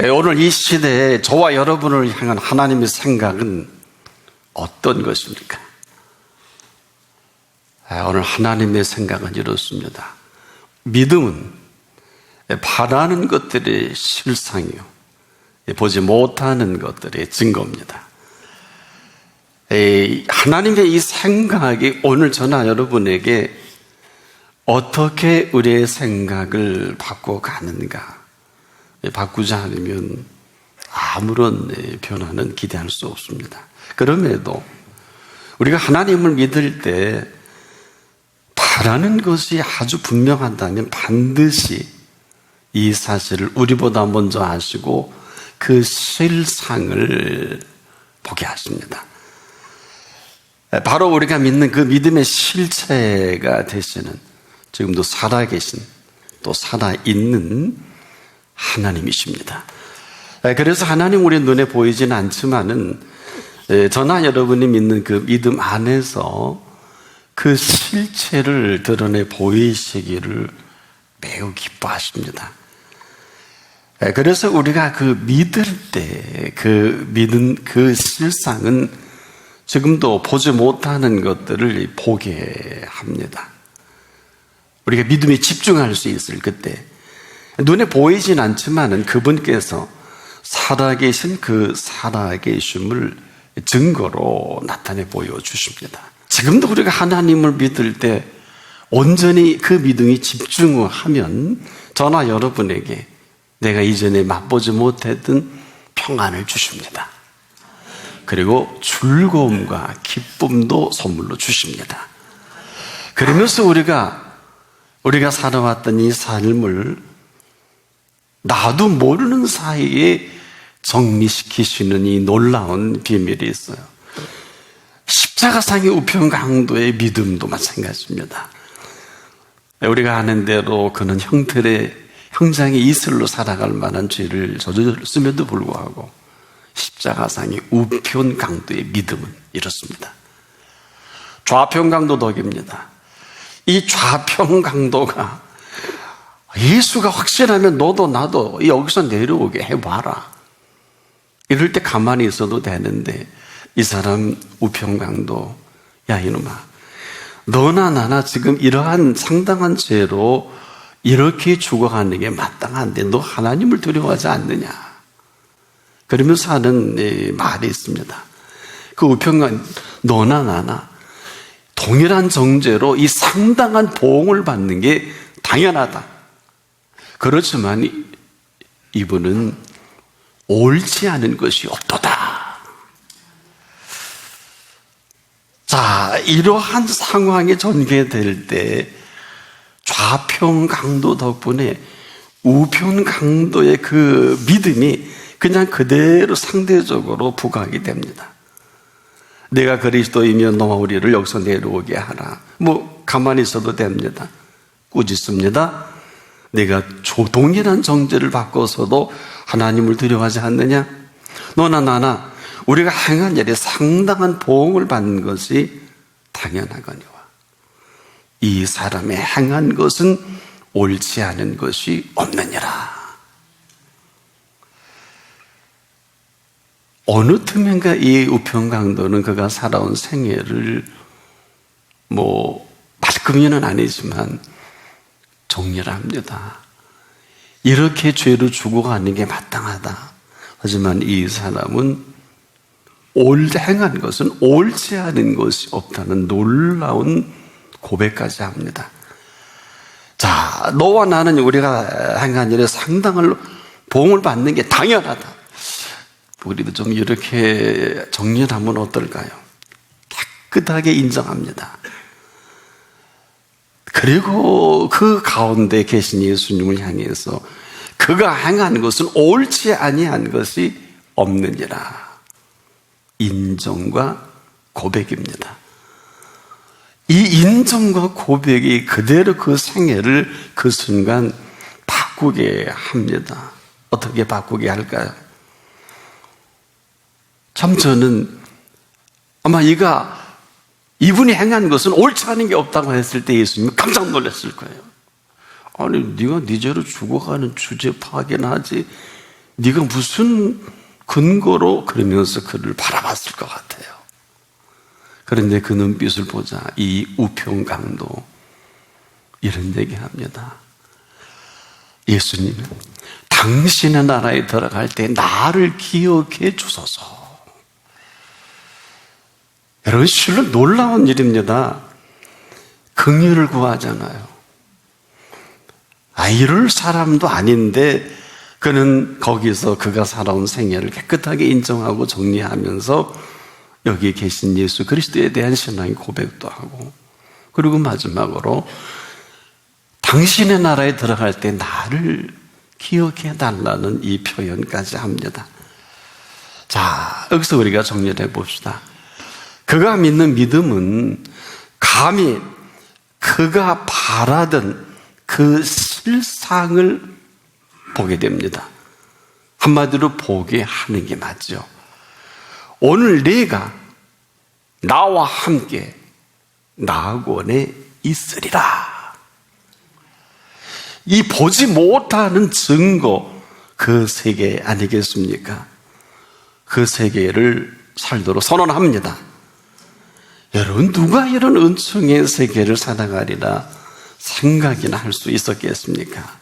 오늘 이 시대에 저와 여러분을 향한 하나님의 생각은 어떤 것입니까? 오늘 하나님의 생각은 이렇습니다. 믿음은 바라는 것들의 실상이요, 보지 못하는 것들의 증거입니다. 하나님의 이 생각이 오늘 저나 여러분에게 어떻게 우리의 생각을 바꿔가는가, 바꾸자 않으면 아무런 변화는 기대할 수 없습니다. 그럼에도 우리가 하나님을 믿을 때 바라는 것이 아주 분명하다면 반드시 이 사실을 우리보다 먼저 아시고 그 실상을 보게 하십니다. 바로 우리가 믿는 그 믿음의 실체가 되시는, 지금도 살아계신, 또 살아있는 하나님이십니다. 그래서 하나님 우리 눈에 보이지는 않지만은 저나 여러분이 믿는 그 믿음 안에서 그 실체를 드러내 보이시기를 매우 기뻐하십니다. 그래서 우리가 그 믿을 때 그 믿은 그 실상은 지금도 보지 못하는 것들을 보게 합니다. 우리가 믿음에 집중할 수 있을 그때 눈에 보이진 않지만은 그분께서 살아계신 그 살아계심을 증거로 나타내 보여주십니다. 지금도 우리가 하나님을 믿을 때 온전히 그 믿음이 집중하면 저나 여러분에게 내가 이전에 맛보지 못했던 평안을 주십니다. 그리고 즐거움과 기쁨도 선물로 주십니다. 그러면서 우리가 살아왔던 이 삶을 나도 모르는 사이에 정리시키시는 이 놀라운 비밀이 있어요. 십자가상의 우편강도의 믿음도 마찬가지입니다. 우리가 아는 대로 그는 형장의 이슬로 살아갈 만한 죄를 저질렀음에도 불구하고 십자가상의 우편강도의 믿음은 이렇습니다. 좌편강도 덕입니다. 이 좌편강도가 예수가 확실하면 너도 나도 여기서 내려오게 해봐라. 이럴 때 가만히 있어도 되는데 이 사람 우편강도, 야 이놈아, 너나 나나 지금 이러한 상당한 죄로 이렇게 죽어가는 게 마땅한데 너 하나님을 두려워하지 않느냐. 그러면서 하는 말이 있습니다. 그 우편강, 너나 나나 동일한 정죄로 이 상당한 보응을 받는 게 당연하다. 그렇지만 이분은 옳지 않은 것이 없도다. 자, 이러한 상황이 전개될 때 좌편강도 덕분에 우편강도의 그 믿음이 그냥 그대로 상대적으로 부각이 됩니다. 내가 그리스도이면 너와 우리를 여기서 내려오게 하라. 가만히 있어도 됩니다. 꾸짖습니다. 내가 동일한 정죄를 바꿔서도 하나님을 두려워하지 않느냐? 너나 나나 우리가 행한 일에 상당한 보응을 받는 것이 당연하거니와 이 사람의 행한 것은 옳지 않은 것이 없느니라. 어느 틈엔가 이 우편강도는 그가 살아온 생애를 말끔히는 아니지만 정리를 합니다. 이렇게 죄로 죽어가는 게 마땅하다. 하지만 이 사람은 행한 것은 옳지 않은 것이 없다는 놀라운 고백까지 합니다. 자, 너와 나는 우리가 행한 일에 상당한 보응을 받는 게 당연하다. 우리도 좀 이렇게 정리를 하면 어떨까요? 깨끗하게 인정합니다. 그리고 그 가운데 계신 예수님을 향해서 그가 행한 것은 옳지 아니한 것이 없느니라. 인정과 고백입니다. 이 인정과 고백이 그대로 그 생애를 그 순간 바꾸게 합니다. 어떻게 바꾸게 할까요? 참 저는 아마 이분이 행한 것은 옳지 않은 게 없다고 했을 때 예수님이 깜짝 놀랐을 거예요. 아니 네가 네 죄로 죽어가는 주제 파악이나 하지 네가 무슨 근거로 그러면서 그를 바라봤을 것 같아요. 그런데 그 눈빛을 보자 이 우평강도 이런 얘기합니다. 예수님은 당신의 나라에 들어갈 때 나를 기억해 주소서. 여러분, 실로 놀라운 일입니다. 긍휼을 구하잖아요. 이럴 사람도 아닌데 그는 거기서 그가 살아온 생애를 깨끗하게 인정하고 정리하면서 여기 계신 예수 그리스도에 대한 신앙의 고백도 하고, 그리고 마지막으로 당신의 나라에 들어갈 때 나를 기억해 달라는 이 표현까지 합니다. 자, 여기서 우리가 정리를 해봅시다. 그가 믿는 믿음은 감히 그가 바라던 그 실상을 보게 됩니다. 한마디로 보게 하는 게 맞죠. 오늘 네가 나와 함께 낙원에 있으리라. 이 보지 못하는 증거, 그 세계 아니겠습니까? 그 세계를 살도록 선언합니다. 여러분, 누가 이런 은총의 세계를 살아가리라 생각이나 할 수 있었겠습니까?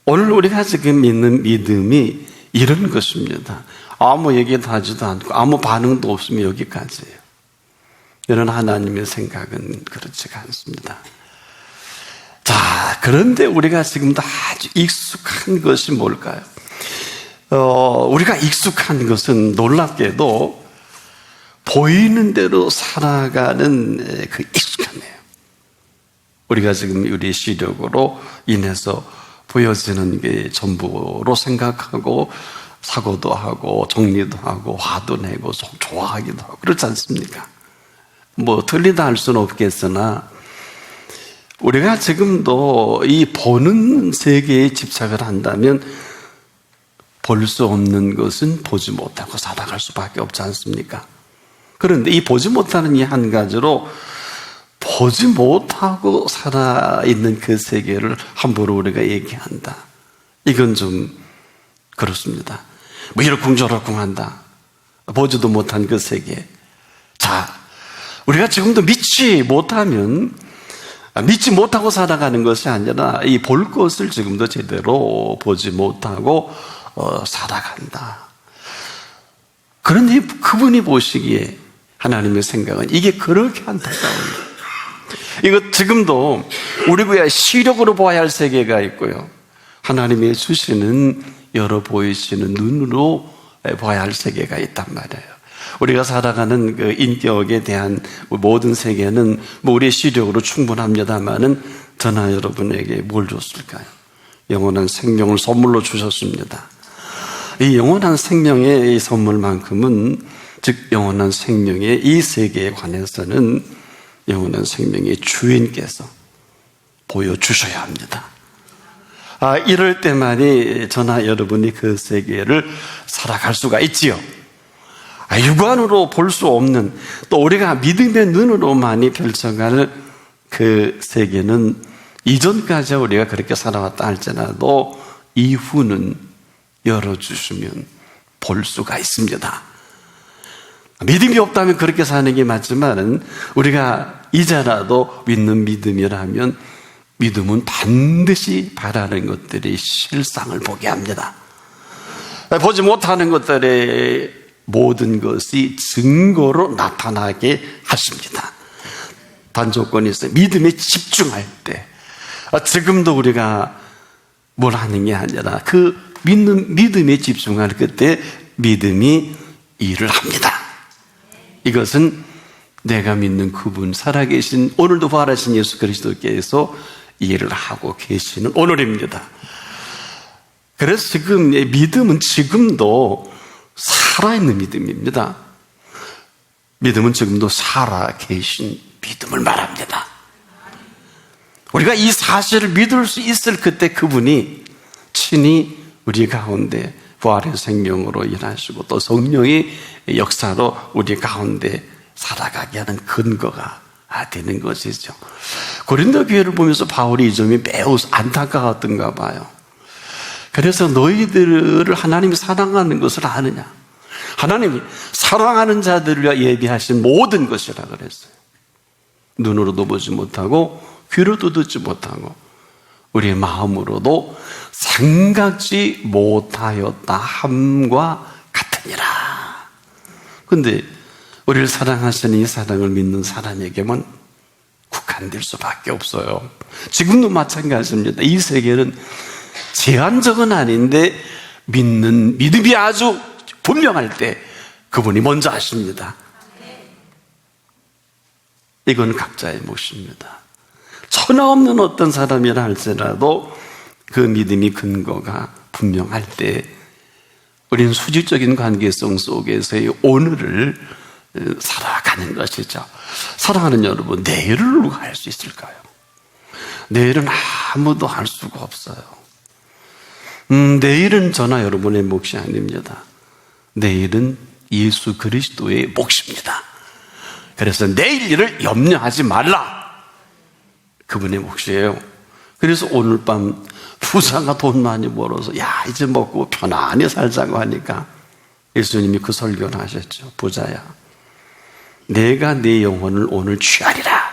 오늘 우리가 지금 믿는 믿음이 이런 것입니다. 아무 얘기도 하지도 않고 아무 반응도 없으면 여기까지예요. 이런 하나님의 생각은 그렇지가 않습니다. 자, 그런데 우리가 지금도 아주 익숙한 것이 뭘까요? 우리가 익숙한 것은 놀랍게도 보이는 대로 살아가는 그 익숙함이에요. 우리가 지금 우리 시력으로 인해서 보여지는 게 전부로 생각하고 사고도 하고 정리도 하고 화도 내고 좋아하기도 하고 그렇지 않습니까? 뭐 틀리다 할 수는 없겠으나 우리가 지금도 이 보는 세계에 집착을 한다면 볼 수 없는 것은 보지 못하고 살아갈 수밖에 없지 않습니까? 그런데 이 보지 못하는 이 한 가지로 보지 못하고 살아있는 그 세계를 함부로 우리가 얘기한다. 이건 좀 그렇습니다. 뭐 이러쿵저러쿵 한다. 보지도 못한 그 세계. 자, 우리가 지금도 믿지 못하고 살아가는 것이 아니라 이 볼 것을 지금도 제대로 보지 못하고 살아간다. 그런데 그분이 보시기에 하나님의 생각은 이게 그렇게 안타까워요. 이거 지금도 우리가 시력으로 보아야 할 세계가 있고요, 하나님이 주시는 여러 보이시는 눈으로 봐야 할 세계가 있단 말이에요. 우리가 살아가는 그 인격에 대한 모든 세계는 뭐 우리의 시력으로 충분합니다만은 저나 여러분에게 뭘 줬을까요? 영원한 생명을 선물로 주셨습니다. 이 영원한 생명의 이 선물만큼은, 즉 영원한 생명의 이 세계에 관해서는 영원한 생명의 주인께서 보여주셔야 합니다. 이럴 때만이 저나 여러분이 그 세계를 살아갈 수가 있지요. 육안으로 볼 수 없는, 또 우리가 믿음의 눈으로만이 펼쳐갈 그 세계는 이전까지 우리가 그렇게 살아왔다 할지라도 이후는 열어주시면 볼 수가 있습니다. 믿음이 없다면 그렇게 사는 게 맞지만 우리가 이제라도 믿는 믿음이라면 믿음은 반드시 바라는 것들이 실상을 보게 합니다. 보지 못하는 것들의 모든 것이 증거로 나타나게 하십니다. 단조건이 있어요. 믿음에 집중할 때, 지금도 우리가 뭘 하는 게 아니라 그 믿음에 집중할 그때 믿음이 일을 합니다. 이것은 내가 믿는 그분, 살아계신 오늘도 부활하신 예수 그리스도께서 일을 하고 계시는 오늘입니다. 그래서 지금 믿음은 지금도 살아있는 믿음입니다. 믿음은 지금도 살아계신 믿음을 말합니다. 우리가 이 사실을 믿을 수 있을 그때 그분이 친히 우리 가운데 부활의 생명으로 일하시고 또 성령의 역사로 우리 가운데 살아가게 하는 근거가 되는 것이죠. 고린도 교회를 보면서 바울이 이 점이 매우 안타까웠던가 봐요. 그래서 너희들을 하나님이 사랑하는 것을 아느냐? 하나님이 사랑하는 자들을 위하여 예비하신 모든 것이라 그랬어요. 눈으로도 보지 못하고 귀로도 듣지 못하고 우리의 마음으로도 생각지 못하였다 함과 같으니라. 근데 우리를 사랑하시는 이 사랑을 믿는 사람에게만 국한될 수밖에 없어요. 지금도 마찬가지입니다. 이 세계는 제한적은 아닌데 믿음이 아주 분명할 때 그분이 먼저 하십니다. 이건 각자의 몫입니다. 천하 없는 어떤 사람이라 할지라도 그 믿음이 근거가 분명할 때 우리는 수직적인 관계성 속에서의 오늘을 살아가는 것이죠. 사랑하는 여러분, 내일을 누가 할 수 있을까요? 내일은 아무도 할 수가 없어요. 내일은 저나 여러분의 몫이 아닙니다. 내일은 예수 그리스도의 몫입니다. 그래서 내일 일을 염려하지 말라. 그분의 몫이에요. 그래서 오늘 밤 부자가 돈 많이 벌어서 야 이제 먹고 편안히 살자고 하니까 예수님이 그 설교를 하셨죠. 부자야, 내가 네 영혼을 오늘 취하리라.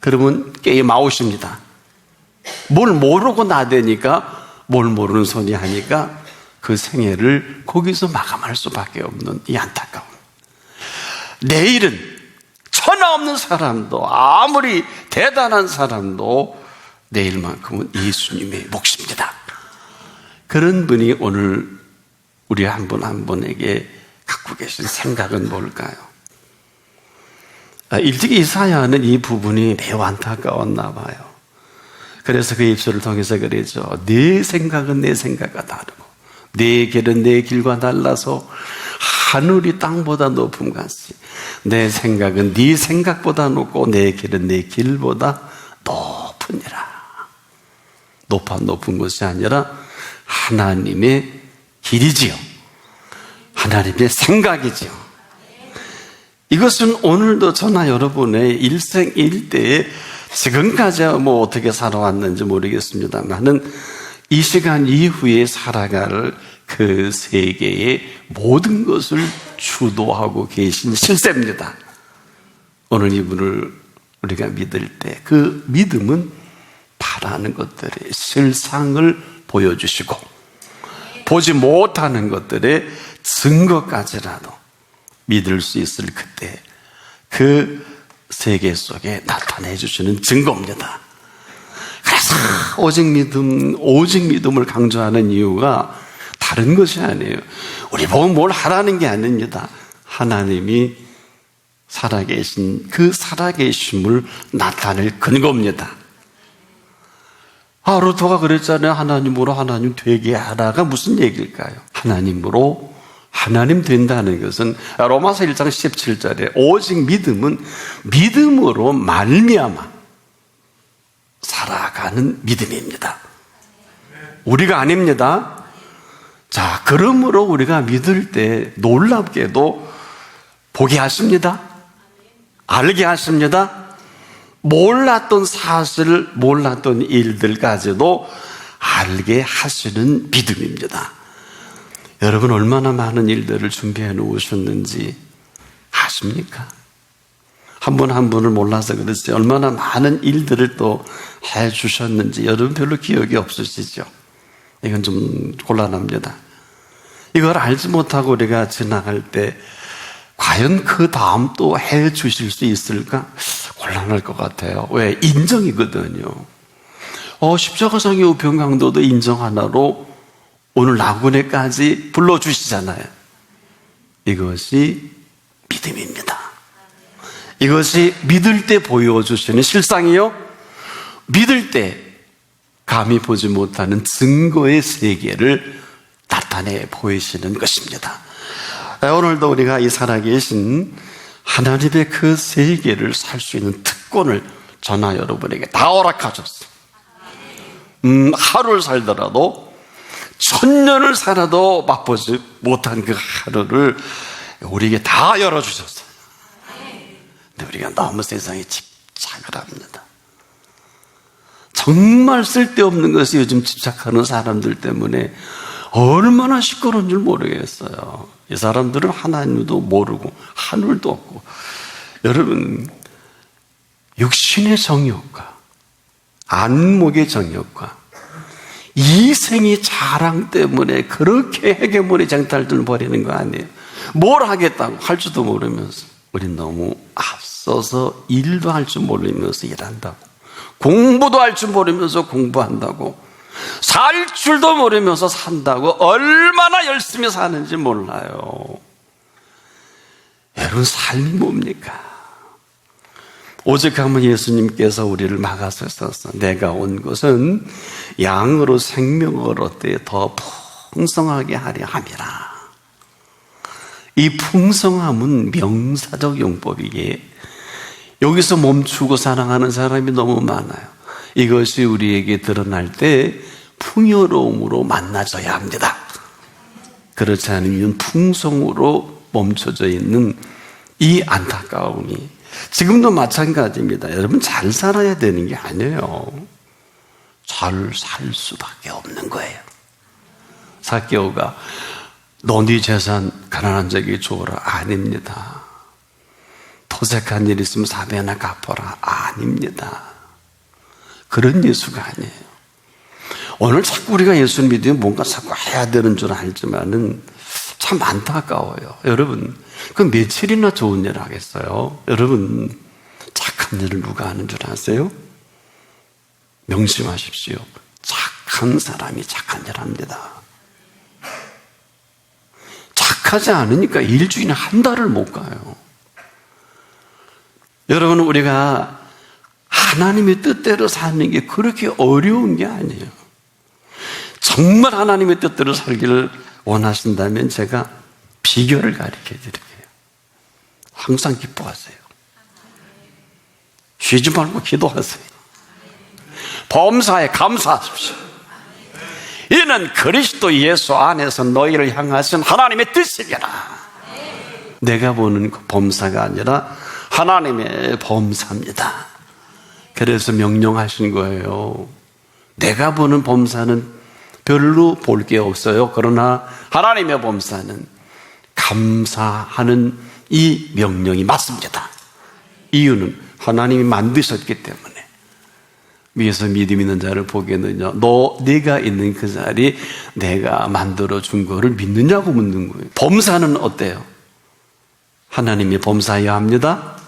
그러면 게임 아웃입니다. 뭘 모르고 나대니까 뭘 모르는 소리 하니까 그 생애를 거기서 마감할 수밖에 없는 이 안타까움. 내일은 천하 없는 사람도 아무리 대단한 사람도 내일만큼은 예수님의 몫입니다. 그런 분이 오늘 우리 한 분 한 분에게 갖고 계신 생각은 뭘까요? 일찍이 이사야는 이 부분이 매우 안타까웠나 봐요. 그래서 그 입술을 통해서 그러죠. 네 생각은 내 생각과 다르고 내 길은 내 길과 달라서 하늘이 땅보다 높음 같이 내 생각은 네 생각보다 높고 내 길은 내 길보다 높으니라. 높은 것이 아니라 하나님의 길이지요. 하나님의 생각이지요. 이것은 오늘도 저나 여러분의 일생일대에 지금까지 뭐 어떻게 살아왔는지 모르겠습니다만은 이 시간 이후에 살아갈 그 세계의 모든 것을 주도하고 계신 실세입니다. 오늘 이분을 우리가 믿을 때 그 믿음은 바라는 것들의 실상을 보여주시고 보지 못하는 것들의 증거까지라도 믿을 수 있을 그때 그 세계 속에 나타내 주시는 증거입니다. 그래서 오직 믿음을 강조하는 이유가 다른 것이 아니에요. 우리 보고 뭘 하라는 게 아닙니다. 하나님이 살아계신 그 살아계심을 나타낼 근거입니다. 루터가 그랬잖아요. 하나님으로 하나님 되게 하라가 무슨 얘기일까요? 하나님으로 하나님 된다는 것은 로마서 1장 17절에 오직 믿음은 믿음으로 말미암아 살아가는 믿음입니다. 우리가 아닙니다. 자, 그러므로 우리가 믿을 때 놀랍게도 보게 하십니다. 알게 하십니다. 몰랐던 사실, 몰랐던 일들까지도 알게 하시는 믿음입니다. 여러분 얼마나 많은 일들을 준비해 놓으셨는지 아십니까? 한 분 한 분을 몰라서 그렇지 얼마나 많은 일들을 또 해주셨는지 여러분 별로 기억이 없으시죠? 이건 좀 곤란합니다. 이걸 알지 못하고 우리가 지나갈 때 과연 그 다음 또 해주실 수 있을까? 곤란할 것 같아요. 왜? 인정이거든요. 십자가상의 우편강도도 인정 하나로 오늘 나그네까지 불러주시잖아요. 이것이 믿음입니다. 이것이 믿을 때 보여주시는 실상이요. 믿을 때 감히 보지 못하는 증거의 세계를 나타내 보이시는 것입니다. 오늘도 우리가 이 살아계신 하나님의 그 세계를 살 수 있는 특권을 저나 여러분에게 다 허락하셨어요. 하루를 살더라도 1000년을 살아도 맛보지 못한 그 하루를 우리에게 다 열어주셨어요. 근데 우리가 너무 세상에 집착을 합니다. 정말 쓸데없는 것에 요즘 집착하는 사람들 때문에 얼마나 시끄러운 줄 모르겠어요. 이 사람들은 하나님도 모르고 하늘도 없고, 여러분, 육신의 정욕과 안목의 정욕과 이생의 자랑 때문에 그렇게 헤게모니 쟁탈들을 벌이는 거 아니에요. 뭘 하겠다고 할 줄도 모르면서, 우린 너무 앞서서 일도 할 줄 모르면서 일한다고, 공부도 할 줄 모르면서 공부한다고, 살 줄도 모르면서 산다고, 얼마나 열심히 사는지 몰라요. 여러분, 삶이 뭡니까? 오직 한번 예수님께서 우리를 막아서서 내가 온 것은 양으로 생명을 얻되 더 풍성하게 하려 함이라. 이 풍성함은 명사적 용법이기에 여기서 멈추고 사랑하는 사람이 너무 많아요. 이것이 우리에게 드러날 때 풍요로움으로 만나져야 합니다. 그렇지 않으면 풍성으로 멈춰져 있는 이 안타까움이 지금도 마찬가지입니다. 여러분, 잘 살아야 되는 게 아니에요. 잘 살 수밖에 없는 거예요. 삭개오가 너 네 재산 가난한 자에게 주어라, 아닙니다. 도색한 일 있으면 4배나 갚아라, 아닙니다. 그런 예수가 아니에요. 오늘 자꾸 우리가 예수를 믿으면 뭔가 자꾸 해야 되는 줄 알지만은 참 안타까워요. 여러분, 그 며칠이나 좋은 일 하겠어요? 여러분, 착한 일을 누가 하는 줄 아세요? 명심하십시오. 착한 사람이 착한 일 합니다. 착하지 않으니까 일주일에 한 달을 못 가요. 여러분, 우리가 하나님의 뜻대로 사는 게 그렇게 어려운 게 아니에요. 정말 하나님의 뜻대로 살기를 원하신다면 제가 비결을 가르쳐 드릴게요. 항상 기뻐하세요. 쉬지 말고 기도하세요. 범사에 감사하십시오. 이는 그리스도 예수 안에서 너희를 향하신 하나님의 뜻이니라. 내가 보는 범사가 아니라 하나님의 범사입니다. 그래서 명령하신 거예요. 내가 보는 범사는 별로 볼 게 없어요. 그러나 하나님의 범사는 감사하는 이 명령이 맞습니다. 이유는 하나님이 만드셨기 때문에. 위에서 믿음 있는 자를 보겠느냐, 네가 있는 그 자리 내가 만들어준 거를 믿느냐고 묻는 거예요. 범사는 어때요? 하나님이 범사해야 합니다.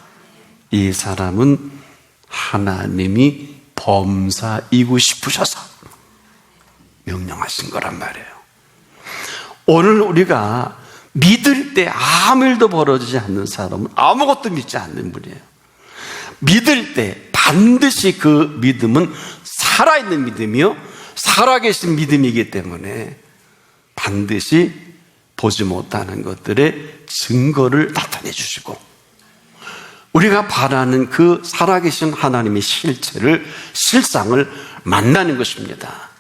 이 사람은 하나님이 범사이고 싶으셔서 명령하신 거란 말이에요. 오늘 우리가 믿을 때 아무 일도 벌어지지 않는 사람은 아무것도 믿지 않는 분이에요. 믿을 때 반드시 그 믿음은 살아있는 믿음이요, 살아계신 믿음이기 때문에 반드시 보지 못하는 것들의 증거를 나타내 주시고, 우리가 바라는 그 살아계신 하나님의 실체를, 실상을 만나는 것입니다.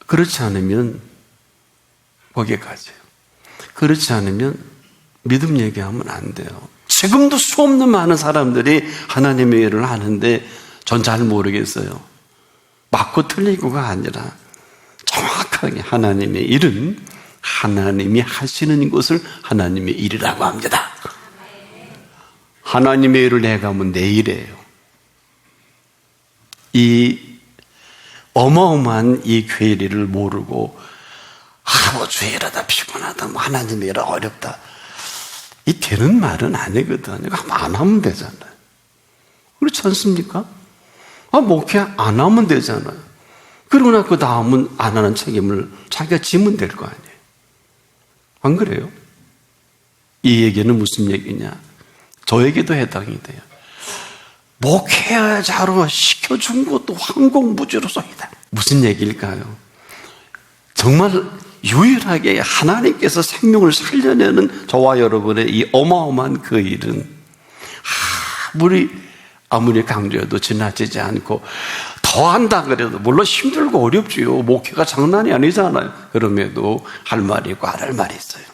그렇지 않으면 거기까지예요. 그렇지 않으면 믿음 얘기하면 안 돼요. 지금도 수없는 많은 사람들이 하나님의 일을 하는데 전 잘 모르겠어요. 맞고 틀리고가 아니라 정확하게 하나님의 일은 하나님이 하시는 것을 하나님의 일이라고 합니다. 하나님의 일을 해가면 내 일이에요. 이 어마어마한 이 괴리를 모르고 주일하다 피곤하다, 뭐 하나님의 일은 어렵다, 이 되는 말은 아니거든요. 안 하면 되잖아요. 그렇지 않습니까? 목회 안 하면 되잖아요. 그러나 그 다음은 안 하는 책임을 자기가 지면 될 거 아니에요. 안 그래요? 이 얘기는 무슨 얘기냐? 저에게도 해당이 돼요. 목회자로 시켜준 것도 황공무지로서이다. 무슨 얘기일까요? 정말 유일하게 하나님께서 생명을 살려내는 저와 여러분의 이 어마어마한 그 일은 아무리 강조해도 지나치지 않고, 더 한다 그래도 물론 힘들고 어렵지요. 목회가 장난이 아니잖아요. 그럼에도 할 말이 있고 안 할 말이 있어요.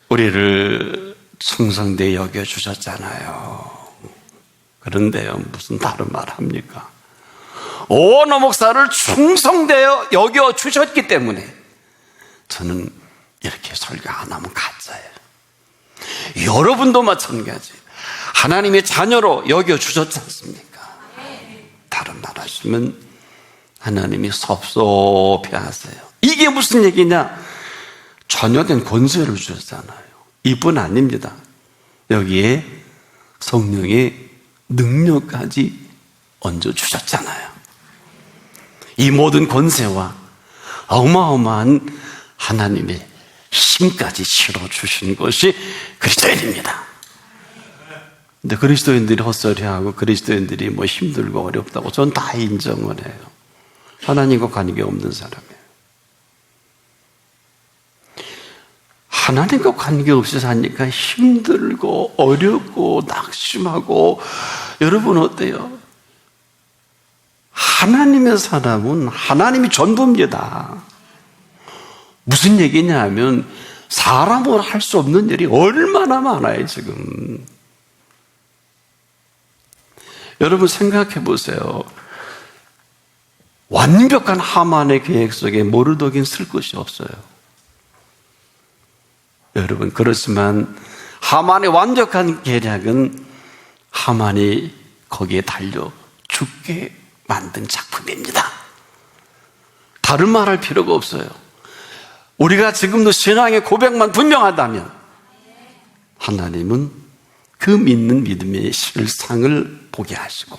우리를 충성되게 여겨주셨잖아요. 그런데요, 무슨 다른 말 합니까? 오너 목사를 충성되어 여겨주셨기 때문에 저는 이렇게 설교 안 하면 가짜예요. 여러분도 마찬가지. 하나님의 자녀로 여겨주셨지 않습니까? 다른 말 하시면 하나님이 섭섭해 하세요. 이게 무슨 얘기냐? 전혀된 권세를 주셨잖아요. 이뿐 아닙니다. 여기에 성령의 능력까지 얹어주셨잖아요. 이 모든 권세와 어마어마한 하나님의 힘까지 실어주신 것이 그리스도인입니다. 근데 그리스도인들이 헛소리하고 그리스도인들이 뭐 힘들고 어렵다고 전 다 인정을 해요. 하나님과 관계 없는 사람이에요. 하나님과 관계없이 사니까 힘들고 어렵고 낙심하고, 여러분 어때요? 하나님의 사람은 하나님이 전부입니다. 무슨 얘기냐 하면 사람으로 할 수 없는 일이 얼마나 많아요 지금. 여러분 생각해 보세요. 완벽한 하만의 계획 속에 모르드게는 쓸 것이 없어요. 여러분, 그렇지만 하만의 완벽한 계략은 하만이 거기에 달려 죽게 만든 작품입니다. 다른 말 할 필요가 없어요. 우리가 지금도 신앙의 고백만 분명하다면 하나님은 그 믿는 믿음의 실상을 보게 하시고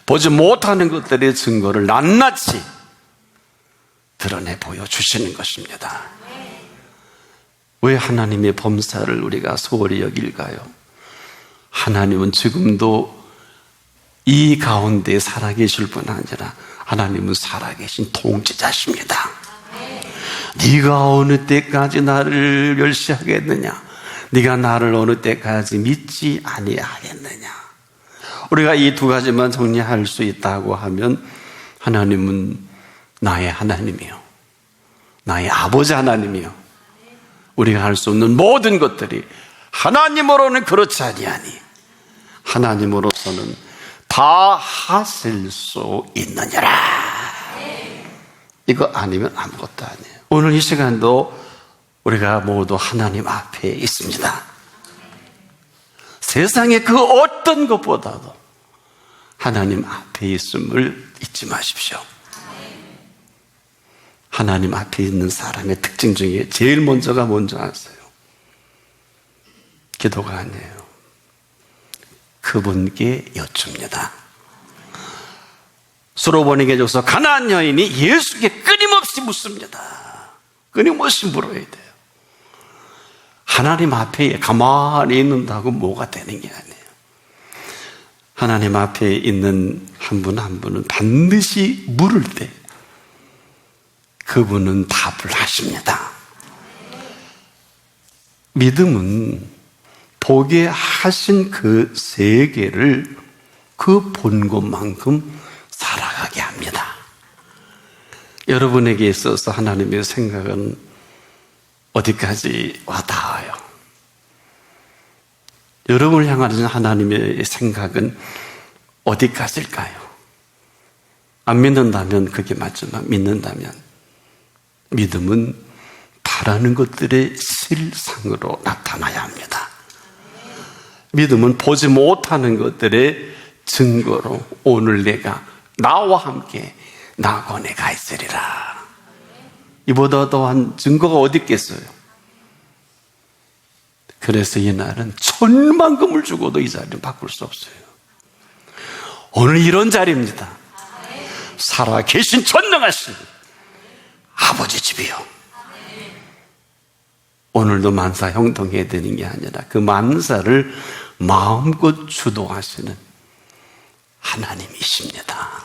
보지 못하는 것들의 증거를 낱낱이 드러내 보여주시는 것입니다. 왜 하나님의 범사를 우리가 소홀히 여길까요? 하나님은 지금도 이 가운데 살아계실 뿐 아니라 하나님은 살아계신 통치자십니다. 네가 어느 때까지 나를 멸시하겠느냐? 네가 나를 어느 때까지 믿지 아니하겠느냐? 우리가 이 두 가지만 정리할 수 있다고 하면 하나님은 나의 하나님이요, 나의 아버지 하나님이요, 우리가 할 수 없는 모든 것들이 하나님으로는 그렇지 아니하니 하나님으로서는 다 하실 수 있느니라. 이거 아니면 아무것도 아니에요. 오늘 이 시간도 우리가 모두 하나님 앞에 있습니다. 세상의 그 어떤 것보다도 하나님 앞에 있음을 잊지 마십시오. 하나님 앞에 있는 사람의 특징 중에 제일 먼저가 뭔지 아세요? 기도가 아니에요. 그분께 여쭙니다. 수로보니게줘서 가나안 여인이 예수께 끊임없이 묻습니다. 끊임없이 물어야 돼요. 하나님 앞에 가만히 있는다고 뭐가 되는 게 아니에요. 하나님 앞에 있는 한 분 한 분은 반드시 물을 때 그분은 답을 하십니다. 믿음은 보게 하신 그 세계를 그 본 것만큼 살아가게 합니다. 여러분에게 있어서 하나님의 생각은 어디까지 와 닿아요? 여러분을 향하는 하나님의 생각은 어디까지일까요? 안 믿는다면 그게 맞지만 믿는다면 믿음은 바라는 것들의 실상으로 나타나야 합니다. 믿음은 보지 못하는 것들의 증거로 오늘 내가 나와 함께 낙원에 가 있으리라. 이보다 더한 증거가 어디 있겠어요? 그래서 이 날은 천만금을 주고도 이 자리를 바꿀 수 없어요. 오늘 이런 자리입니다. 살아 계신 전능하신 아버지 집이요. 오늘도 만사 형통해야 되는 게 아니라 그 만사를 마음껏 주도하시는 하나님이십니다.